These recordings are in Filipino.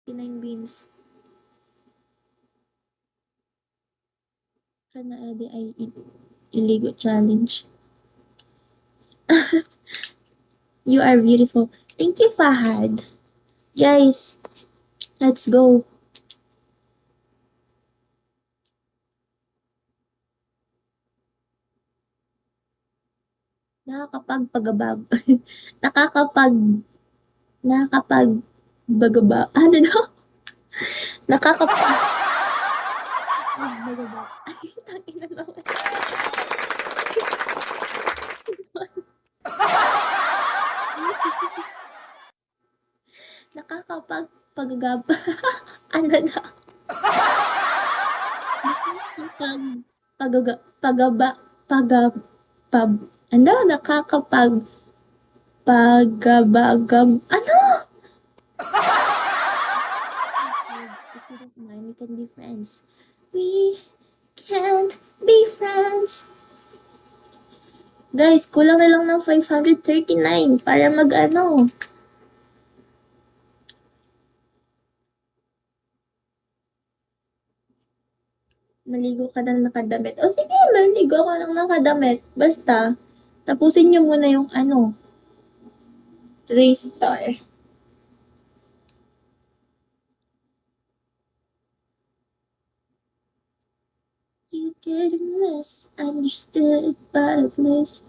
Pinay beans. Kana adi ay iligo challenge. You are beautiful. Thank you, Fahad. Guys, let's go. Nakakapagpagabag. nakakapag nakakapag ano daw? Nakakapag bagabag. Ay, tangina naman. Nakakapagpagagab. ano daw? Nakakapag pagaga pagaba pagab pab ano nakakapag pagabagab ano? If you don't mind, we can be friends. We can be friends. Guys, kulang na lang ng 539 para mag-ano. Maligo ka ng nakadamit. O sige, maligo ako ng nakadamit. Basta, tapusin nyo muna yung ano, 3 star. You get misunderstood but at least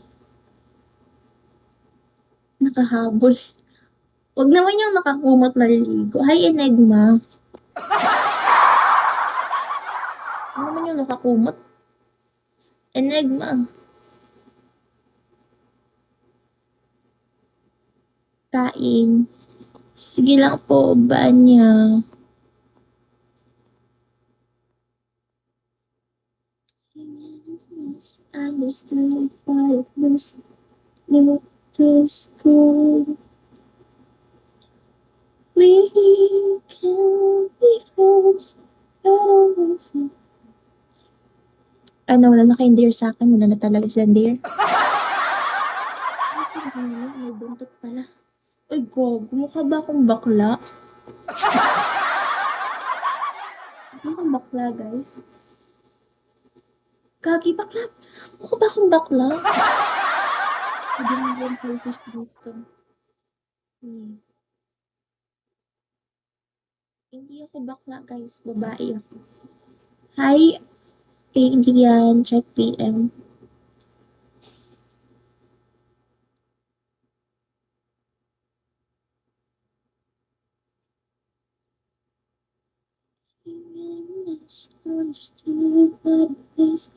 nakahabol. Huwag naman yung nakakumot maliligo. Hi, Enigma. Ano naman yung nakakumot? Enigma. Kain. Sige lang po, Banya. Misunderstood but at least go to school. We can be friends. Ano, wala na kayong dear sa akin. Wala na talaga silang dear. May buntot pala. Uy, gogo. Mukha ba akong bakla? Mukha akong bakla, guys. Gagi, bakla. Mukha ba akong bakla? Hindi mo yung selfish dito. Hindi ako bakla, guys. Babae ako. Hi, hindi yan. Check PM. Misunderstood, but at least